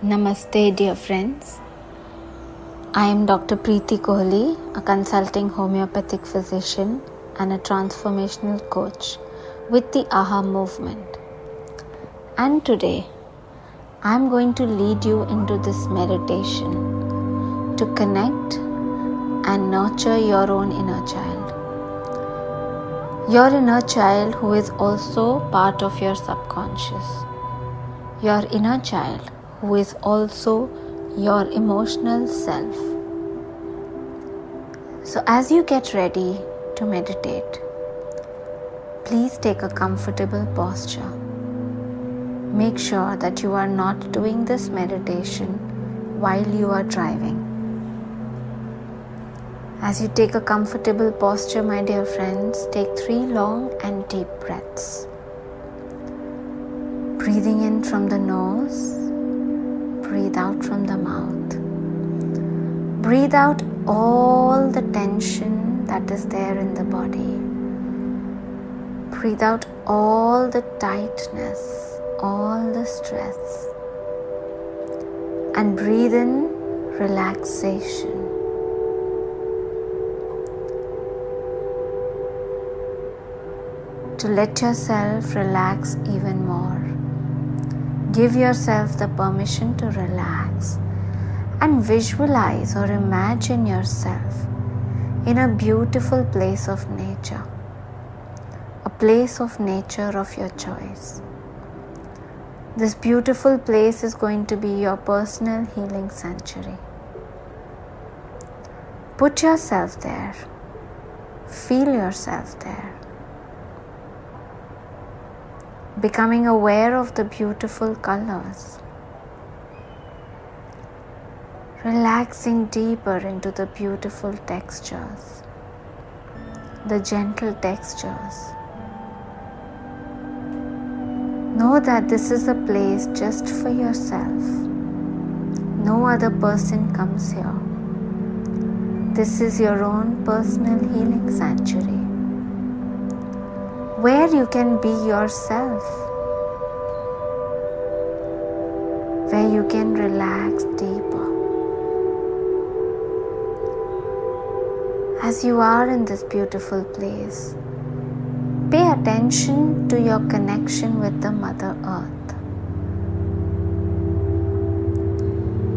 Namaste, dear friends. I am Dr. Preeti Kohli, a consulting homeopathic physician and a transformational coach with the AHA movement. And today, I am going to lead you into this meditation to connect and nurture your own inner child. Your inner child who is also part of your subconscious. Your inner child who is also your emotional self. So as you get ready to meditate, please take a comfortable posture. Make sure that you are not doing this meditation while you are driving. As you take a comfortable posture, my dear friends, take 3 long and deep breaths. Breathing in from the nose, breathe out from the mouth. Breathe out all the tension that is there in the body. Breathe out all the tightness, all the stress. And breathe in relaxation. To let yourself relax even more. Give yourself the permission to relax and visualize or imagine yourself in a beautiful place of nature, a place of nature of your choice. This beautiful place is going to be your personal healing sanctuary. Put yourself there, feel yourself there. Becoming aware of the beautiful colors. Relaxing deeper into the beautiful textures, the gentle textures. Know that this is a place just for yourself. No other person comes here. This is your own personal healing sanctuary, where you can be yourself, where you can relax deeper. As you are in this beautiful place, pay attention to your connection with the Mother Earth.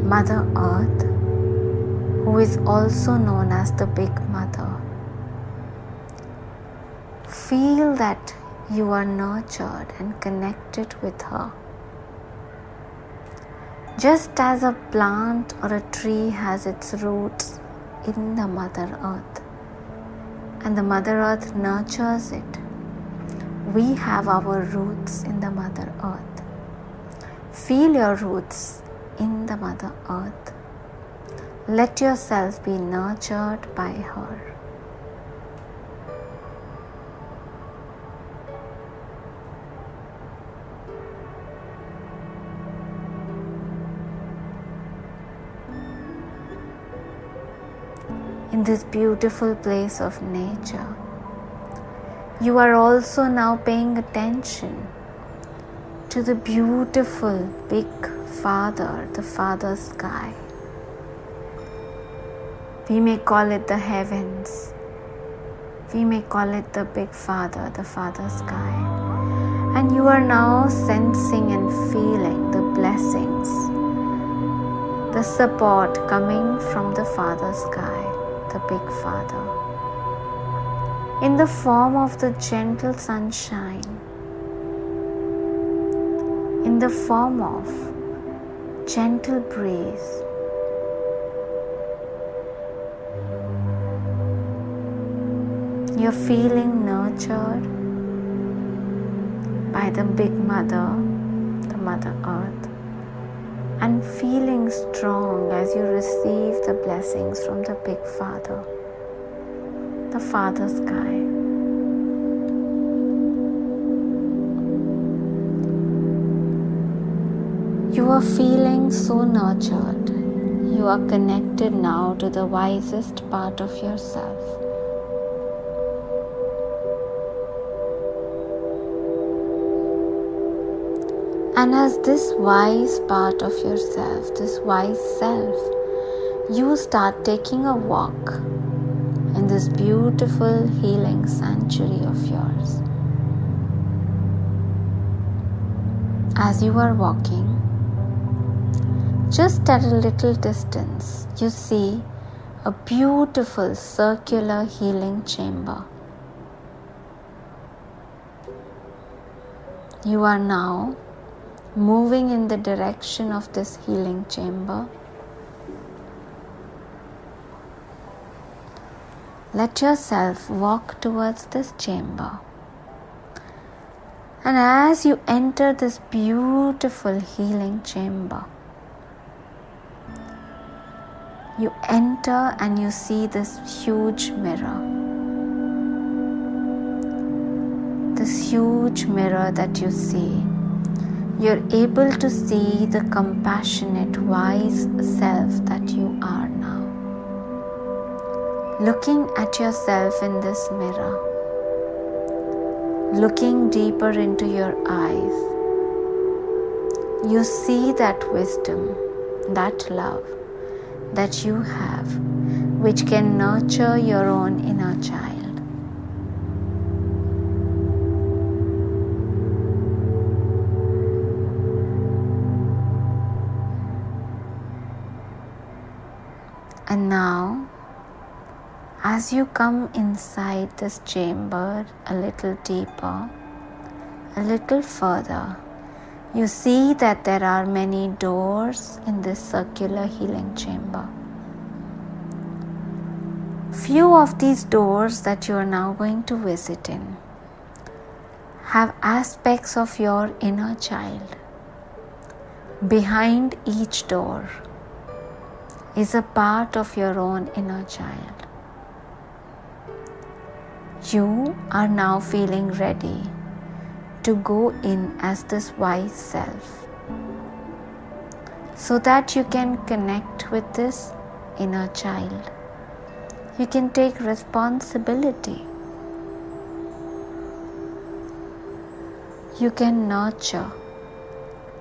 Mother Earth, who is also known as the Big Mother. Feel that you are nurtured and connected with her. Just as a plant or a tree has its roots in the Mother Earth, and the Mother Earth nurtures it, we have our roots in the Mother Earth. Feel your roots in the Mother Earth. Let yourself be nurtured by her. In this beautiful place of nature, you are also now paying attention to the beautiful Big Father, the Father Sky. We may call it the heavens. We may call it the Big Father, the Father Sky. And you are now sensing and feeling the blessings, the support coming from the Father Sky, the Big Father, in the form of the gentle sunshine, in the form of gentle breeze, you're feeling nurtured by the Big Mother, the Mother Earth, and feeling strong as you receive the blessings from the Big Father, the Father Sky. You are feeling so nurtured. You are connected now to the wisest part of yourself. And as this wise part of yourself, this wise self, you start taking a walk in this beautiful healing sanctuary of yours. As you are walking, just at a little distance, you see a beautiful circular healing chamber. You are now moving in the direction of this healing chamber. Let yourself walk towards this chamber. And as you enter this beautiful healing chamber, you enter and you see this huge mirror. This huge mirror that you see, you're able to see the compassionate, wise self that you are now. Looking at yourself in this mirror, looking deeper into your eyes, you see that wisdom, that love that you have, which can nurture your own inner child. And now, as you come inside this chamber a little deeper, a little further, you see that there are many doors in this circular healing chamber. Few of these doors that you are now going to visit in have aspects of your inner child. Behind each door is a part of your own inner child. You are now feeling ready to go in as this wise self, so that you can connect with this inner child. You can take responsibility. You can nurture,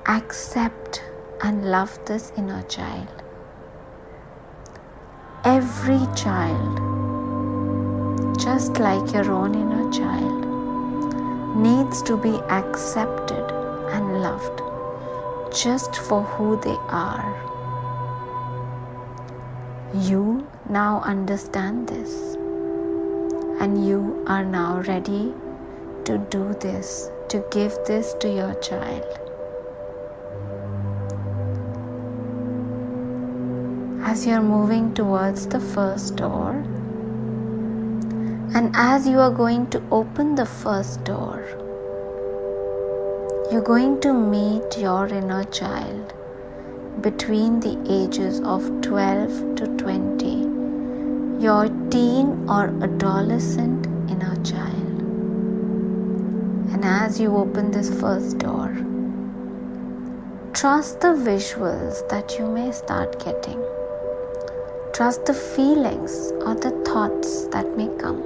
accept, and love this inner child. Every child, just like your own inner child, needs to be accepted and loved just for who they are. You now understand this, and you are now ready to do this, to give this to your child. As you're moving towards the first door, and as you are going to open the first door, you're going to meet your inner child between the ages of 12 to 20, your teen or adolescent inner child. And as you open this first door, trust the visuals that you may start getting. Trust the feelings or the thoughts that may come.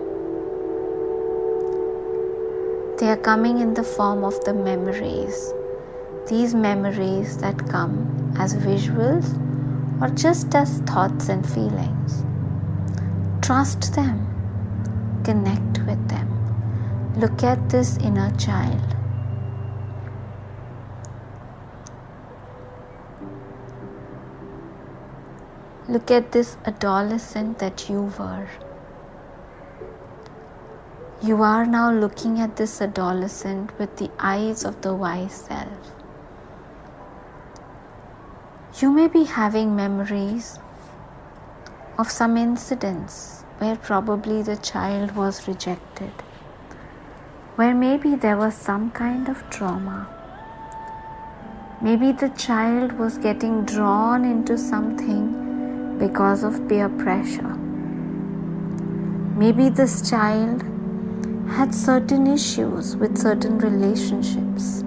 They are coming in the form of the memories. These memories that come as visuals or just as thoughts and feelings. Trust them. Connect with them. Look at this inner child. Look at this adolescent that you were. You are now looking at this adolescent with the eyes of the wise self. You may be having memories of some incidents where probably the child was rejected, where maybe there was some kind of trauma. Maybe the child was getting drawn into something because of peer pressure. Maybe this child had certain issues with certain relationships.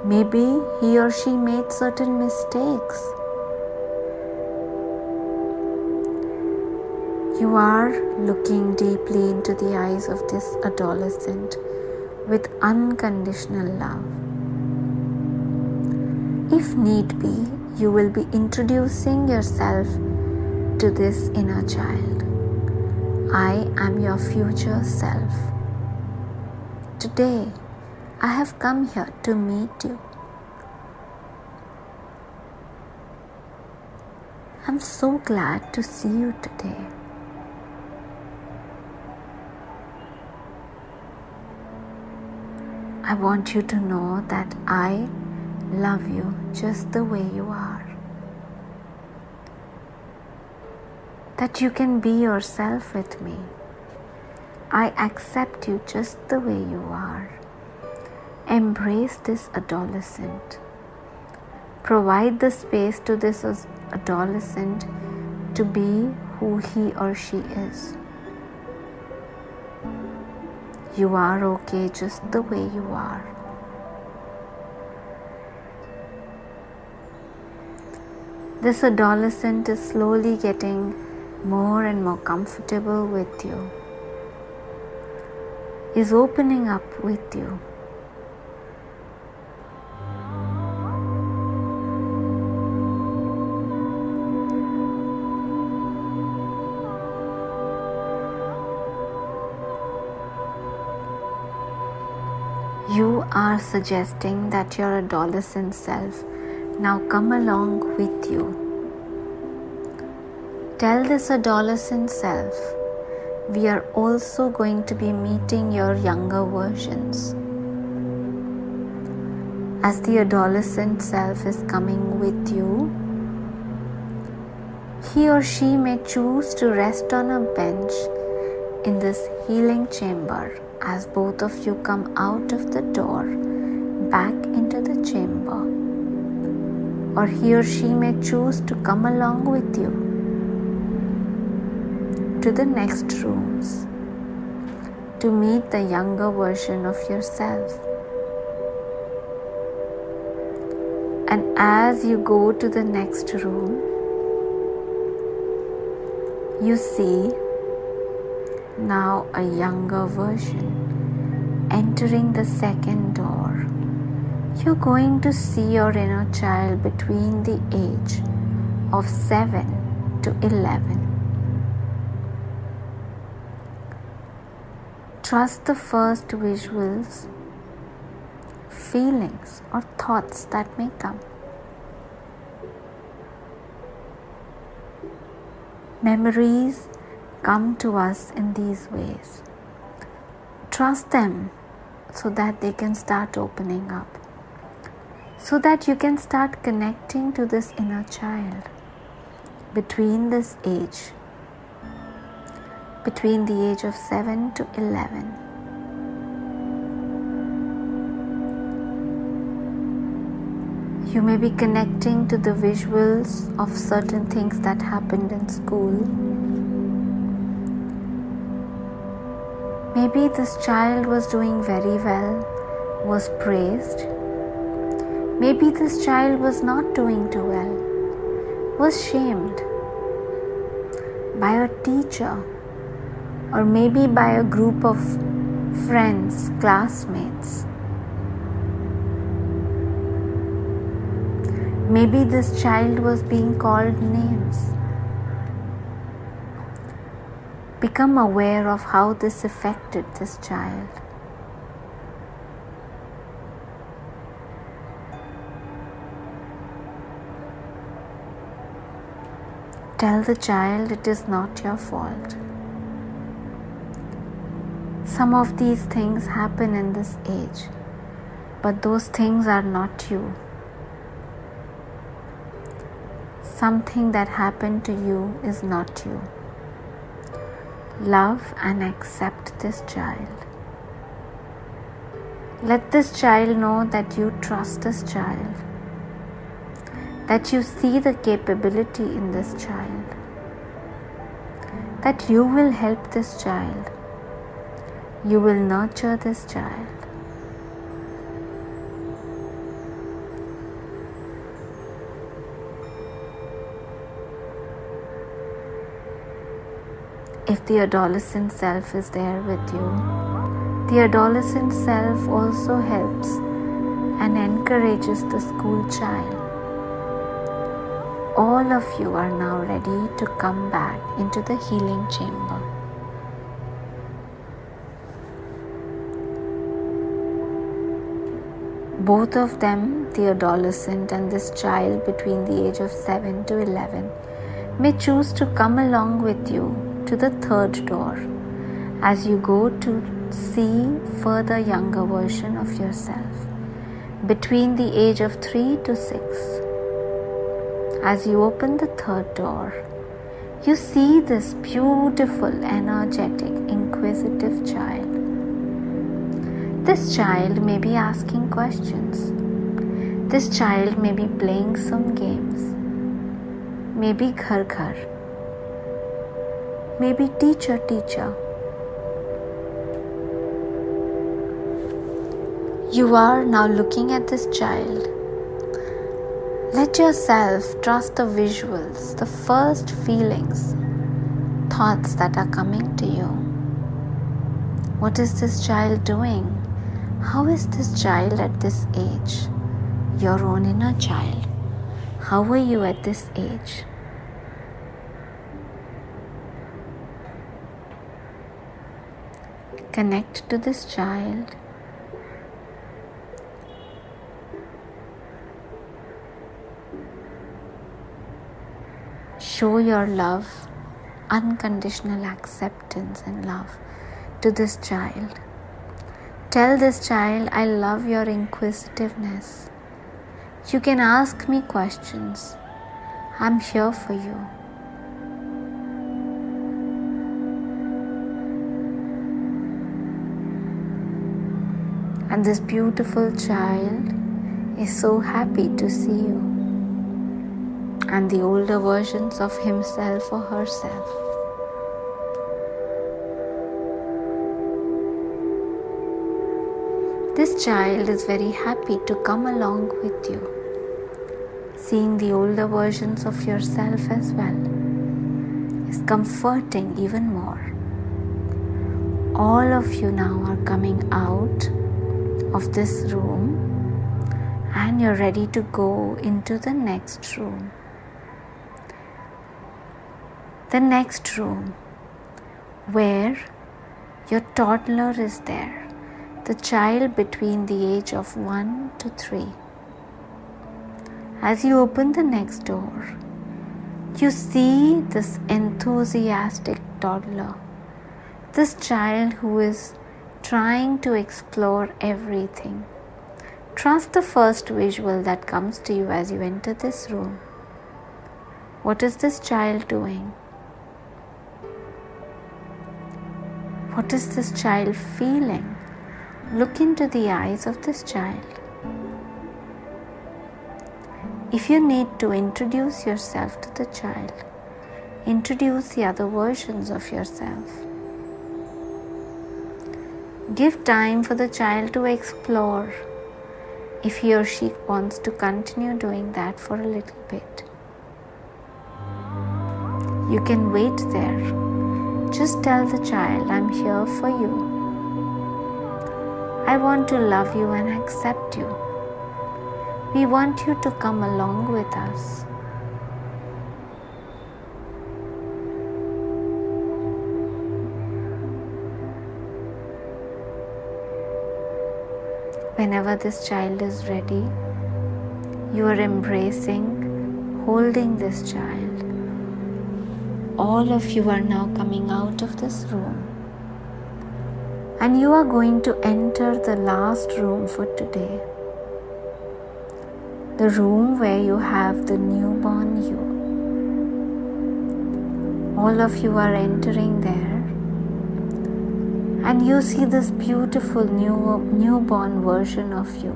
Maybe he or she made certain mistakes. You are looking deeply into the eyes of this adolescent with unconditional love. If need be, you will be introducing yourself to this inner child. I am your future self. Today, I have come here to meet you. I'm so glad to see you today. I want you to know that I love you just the way you are. That you can be yourself with me. I accept you just the way you are. Embrace this adolescent. Provide the space to this adolescent to be who he or she is. You are okay just the way you are. This adolescent is slowly getting more and more comfortable with you, is opening up with you. You are suggesting that your adolescent self now come along with you. Tell this adolescent self, we are also going to be meeting your younger versions. As the adolescent self is coming with you, he or she may choose to rest on a bench in this healing chamber as both of you come out of the door back into the chamber. Or he or she may choose to come along with you to the next rooms to meet the younger version of yourself. And as you go to the next room, you see now a younger version entering the second door. You're going to see your inner child between the age of 7 to 11. Trust the first visuals, feelings, or thoughts that may come. Memories come to us in these ways. Trust them so that they can start opening up, so that you can start connecting to this inner child between this age, between the age of 7 to 11. You may be connecting to the visuals of certain things that happened in school. Maybe this child was doing very well, was praised. Maybe this child was not doing too well, was shamed by a teacher, or maybe by a group of friends, classmates. Maybe this child was being called names. Become aware of how this affected this child. Tell the child it is not your fault. Some of these things happen in this age, but those things are not you. Something that happened to you is not you. Love and accept this child. Let this child know that you trust this child, that you see the capability in this child, that you will help this child, you will nurture this child. If the adolescent self is there with you, the adolescent self also helps and encourages the school child. All of you are now ready to come back into the healing chamber. Both of them, the adolescent and this child between the age of 7 to 11, may choose to come along with you to the third door as you go to see further younger version of yourself between the age of 3 to 6. As you open the third door, you see this beautiful, energetic, inquisitive child. This child may be asking questions. This child may be playing some games. Maybe ghar ghar. Maybe teacher. You are now looking at this child. Let yourself trust the visuals, the first feelings, thoughts that are coming to you. What is this child doing? How is this child at this age? Your own inner child. How were you at this age? Connect to this child. Show your love, unconditional acceptance and love to this child. Tell this child, I love your inquisitiveness. You can ask me questions. I'm here for you. And this beautiful child is so happy to see you. And the older versions of himself or herself. This child is very happy to come along with you. Seeing the older versions of yourself as well is comforting even more. All of you now are coming out of this room and you're ready to go into the next room. The next room where your toddler is there. The child between the age of 1 to 3. As you open the next door, you see this enthusiastic toddler, this child who is trying to explore everything. Trust the first visual that comes to you as you enter this room. What is this child doing? What is this child feeling? Look into the eyes of this child. If you need to introduce yourself to the child, introduce the other versions of yourself. Give time for the child to explore if he or she wants to continue doing that for a little bit. You can wait there. Just tell the child, I'm here for you. I want to love you and accept you. We want you to come along with us. Whenever this child is ready, you are embracing, holding this child. All of you are now coming out of this room. And you are going to enter the last room for today. The room where you have the newborn you. All of you are entering there. And you see this beautiful newborn version of you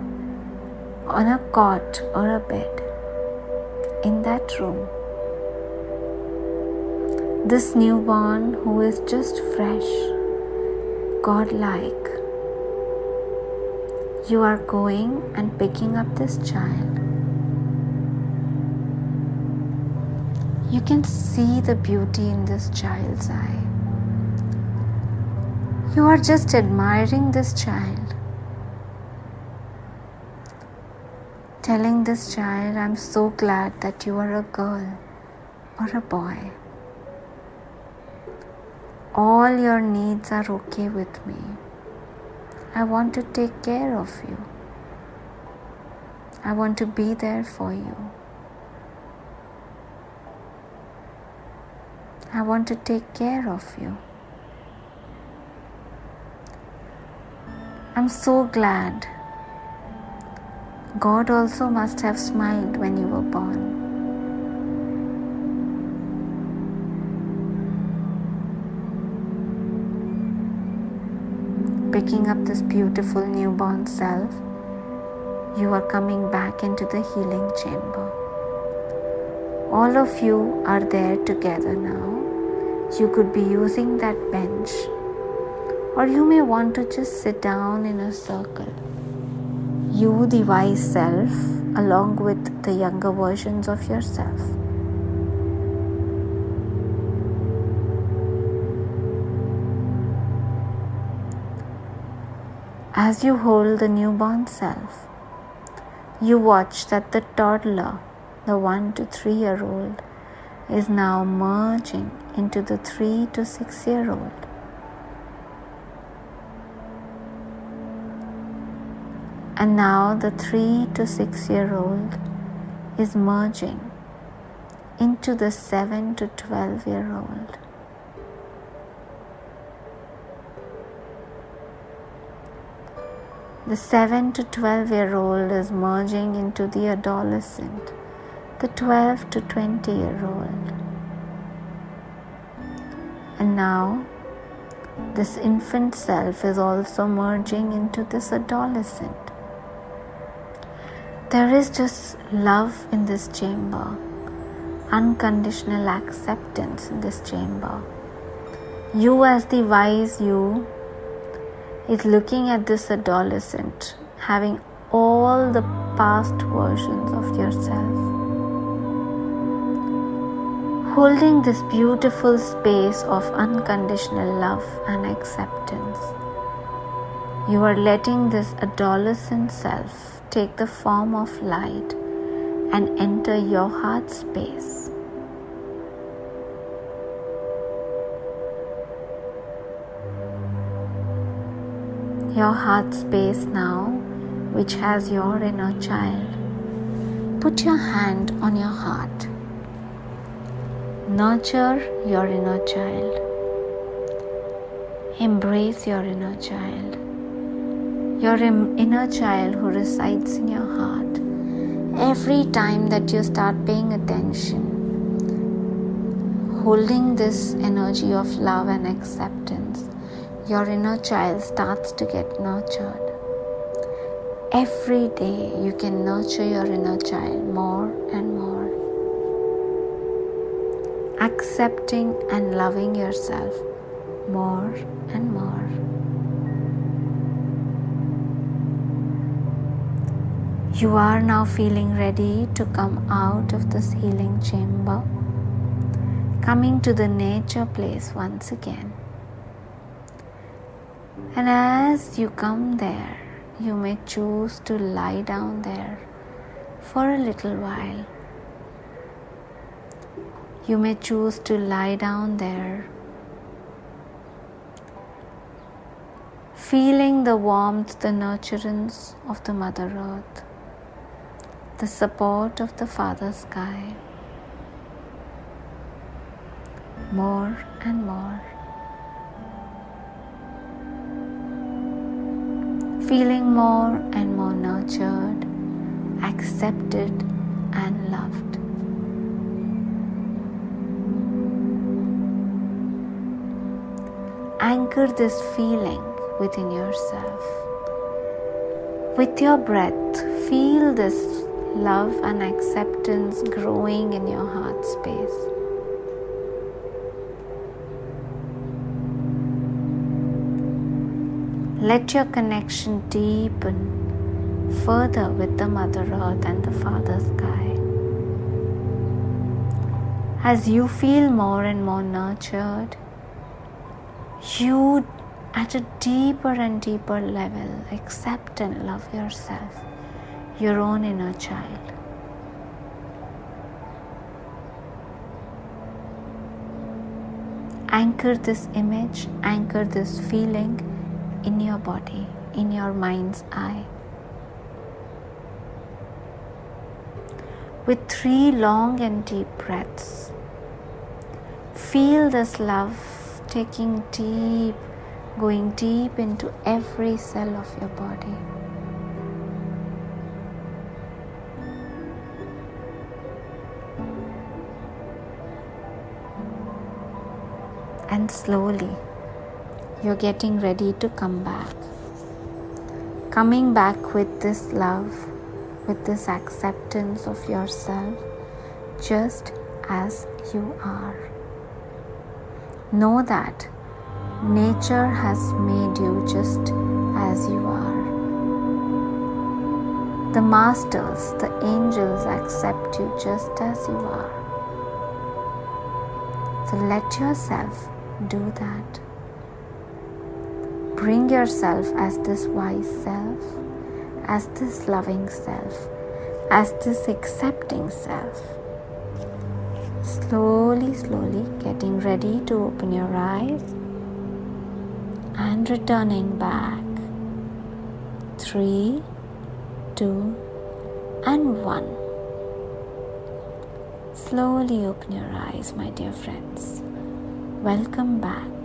on a cot or a bed in that room. This newborn who is just fresh, godlike. You are going and picking up this child. You can see the beauty in this child's eye. You are just admiring this child. telling this child, I'm so glad that you are a girl or a boy. All your needs are okay with me. I want to take care of you. I want to be there for you. I want to take care of you. I'm so glad. God also must have smiled when you were born. Picking up this beautiful newborn self, you are coming back into the healing chamber. All of you are there together now. You could be using that bench, or you may want to just sit down in a circle. You, the wise self, along with the younger versions of yourself. As you hold the newborn self, you watch that the toddler, the 1 to 3 year old, is now merging into the 3 to 6 year old. And now the 3 to 6 year old is merging into the 7 to 12 year old. The 7 to 12 year old is merging into the adolescent, the 12 to 20 year old. And now this infant self is also merging into this adolescent. There is just love in this chamber, unconditional acceptance in this chamber. You, as the wise you, is looking at this adolescent, having all the past versions of yourself, holding this beautiful space of unconditional love and acceptance. You are letting this adolescent self take the form of light and enter your heart space. Your heart space now, which has your inner child. Put your hand on your heart. Nurture your inner child. Embrace your inner child. Your inner child who resides in your heart. Every time that you start paying attention, holding this energy of love and acceptance, your inner child starts to get nurtured. Every day you can nurture your inner child more and more. Accepting and loving yourself more and more. You are now feeling ready to come out of this healing chamber, coming to the nature place once again. And as you come there, you may choose to lie down there for a little while. You may choose to lie down there, feeling the warmth, the nurturance of the Mother Earth, the support of the Father Sky, more and more. Feeling more and more nurtured, accepted and loved. Anchor this feeling within yourself. With your breath, feel this love and acceptance growing in your heart space. Let your connection deepen further with the Mother Earth and the Father Sky. As you feel more and more nurtured, you at a deeper and deeper level accept and love yourself. your own inner child. Anchor this image, anchor this feeling in your body, in your mind's eye. With 3 long and deep breaths, feel this love going deep into every cell of your body. And slowly, you're getting ready to come back. Coming back with this love, with this acceptance of yourself, just as you are. Know that nature has made you just as you are. The masters, the angels accept you just as you are. So let yourself do that. Bring yourself as this wise self, as this loving self, as this accepting self. Slowly, slowly getting ready to open your eyes and returning back. 3, 2, and 1. Slowly open your eyes, my dear friends. Welcome back.